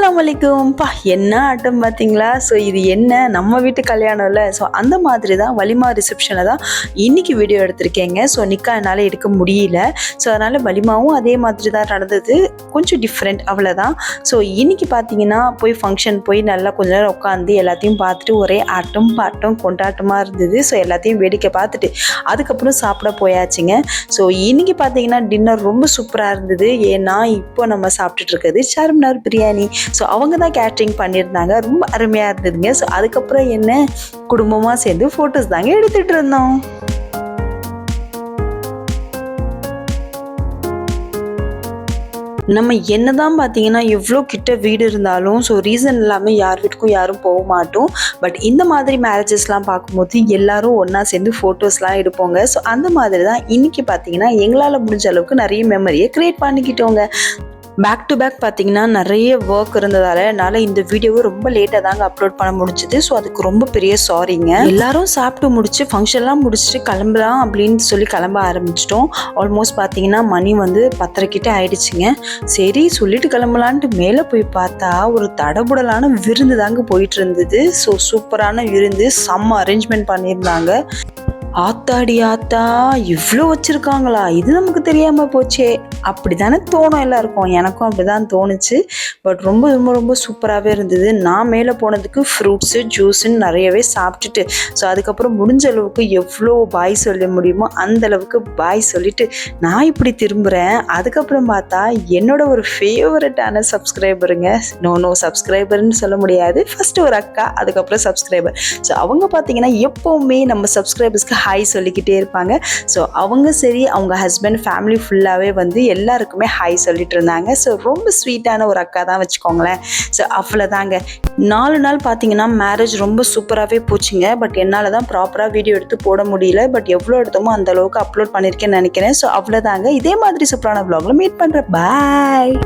அஸ்ஸலாமு அலைக்கும். என்ன ஆட்டம் பார்த்தீங்களா? ஸோ இது என்ன நம்ம வீட்டு கல்யாணம் இல்லை. ஸோ அந்த மாதிரி தான் வலிமா ரிசப்ஷனை தான் இன்றைக்கி வீடியோ எடுத்திருக்கேங்க. ஸோ நிக்கா என்னால் எடுக்க முடியல. ஸோ அதனால் வலிமாவும் அதே மாதிரி தான் நடந்தது, கொஞ்சம் டிஃப்ரெண்ட் அவ்வளோதான். ஸோ இன்றைக்கி பார்த்தீங்கன்னா போய் ஃபங்க்ஷன் போய் நல்லா கொஞ்ச நேரம் உட்காந்து எல்லாத்தையும் பார்த்துட்டு ஒரே ஆட்டம் பாட்டம் கொண்டாட்டமாக இருந்தது. ஸோ எல்லாத்தையும் வேடிக்கை பார்த்துட்டு அதுக்கப்புறம் சாப்பிட போயாச்சுங்க. ஸோ இன்றைக்கி பார்த்தீங்கன்னா டின்னர் ரொம்ப சூப்பராக இருந்தது. ஏன்னா இப்போ நம்ம சாப்பிட்டுட்டு இருக்கிறது சார்மினார் பிரியாணி. ஸோ அவங்க தான் கேட்ரிங் பண்ணியிருந்தாங்க. ரொம்ப அருமையாக இருந்ததுங்க. ஸோ அதுக்கப்புறம் என்ன குடும்பமாக சேர்ந்து ஃபோட்டோஸ் தாங்க எடுத்துகிட்டு இருந்தோம். நம்ம என்னதான் பார்த்தீங்கன்னா எவ்வளோ கிட்ட வீடு இருந்தாலும் ஸோ ரீசன் இல்லாமல் யார் வீட்டுக்கும் யாரும் போக மாட்டோம். பட் இந்த மாதிரி மேரேஜஸ்லாம் பார்க்கும்போது எல்லாரும் ஒன்றா சேர்ந்து ஃபோட்டோஸ்லாம் எடுப்போங்க. ஸோ அந்த மாதிரி தான் இன்றைக்கி பார்த்தீங்கன்னா எங்களால் முடிஞ்ச அளவுக்கு நிறைய மெமரியை க்ரியேட் பண்ணிக்கிட்டோங்க. பேக் டு பேக் பார்த்தீங்கன்னா நிறைய ஒர்க் இருந்ததால் என்னால் இந்த வீடியோவை ரொம்ப லேட்டாக தாங்க அப்லோட் பண்ண முடிஞ்சுது. ஸோ அதுக்கு ரொம்ப பெரிய சாரிங்க. எல்லாரும் சாப்பிட்டு முடிச்சு ஃபங்க்ஷன்லாம் முடிச்சுட்டு கிளம்பலாம் அப்படின்னு சொல்லி கிளம்ப ஆரம்பிச்சிட்டோம். ஆல்மோஸ்ட் பார்த்தீங்கன்னா மணி 10:30 கிட்ட ஆயிடுச்சுங்க. சரி சொல்லிட்டு கிளம்பலான்ட்டு மேலே போய் பார்த்தா ஒரு தடபுடலான விருந்து தாங்க போயிட்டு இருந்தது. ஸோ சூப்பரான விருந்து, செம்ம அரேஞ்ச்மெண்ட் பண்ணியிருந்தாங்க. ஆத்தாடி ஆத்தா, இவ்வளோ வச்சுருக்காங்களா, இது நமக்கு தெரியாமல் போச்சே அப்படி தானே தோணும் எல்லாருக்கும். எனக்கும் அப்படி தான் தோணுச்சு. பட் ரொம்ப ரொம்ப ரொம்ப சூப்பராகவே இருந்தது. நான் மேலே போனதுக்கு ஃப்ரூட்ஸு ஜூஸுன்னு நிறையவே சாப்பிட்டுட்டு ஸோ அதுக்கப்புறம் முடிஞ்ச அளவுக்கு எவ்வளோ பாய் சொல்ல முடியுமோ அந்தளவுக்கு பாய் சொல்லிவிட்டு நான் இப்படி திரும்புகிறேன். அதுக்கப்புறம் பார்த்தா என்னோட ஒரு ஃபேவரட்டான சப்ஸ்கிரைபருங்க. நோ சப்ஸ்கிரைபர்னு சொல்ல முடியாது, ஃபஸ்ட்டு ஒரு அக்கா, அதுக்கப்புறம் சப்ஸ்கிரைபர். ஸோ அவங்க பார்த்தீங்கன்னா எப்போவுமே நம்ம சப்ஸ்கிரைபர்ஸ்க்கு ஹாய் சொல்லிக்கிட்டே இருப்பாங்க. ஸோ அவங்க சரி அவங்க ஹஸ்பண்ட் ஃபேமிலி ஃபுல்லாகவே எல்லாருக்குமே ஹாய் சொல்லிட்டு இருந்தாங்க. ஸோ ரொம்ப ஸ்வீட்டான ஒரு அக்கா தான் வச்சுக்கோங்களேன். ஸோ அவ்வளோதாங்க. 4 நாள் பார்த்தீங்கன்னா மேரேஜ் ரொம்ப சூப்பராகவே போச்சுங்க. பட் என்னால் தான் ப்ராப்பராக வீடியோ எடுத்து போட முடியல. பட் எவ்வளோ எடுத்தோமோ அந்த அளவுக்கு அப்லோட் பண்ணியிருக்கேன்னு நினைக்கிறேன். ஸோ அவ்வளோதாங்க. இதே மாதிரி சூப்பரான vlogல மீட் பண்ணுறேன். பாய்.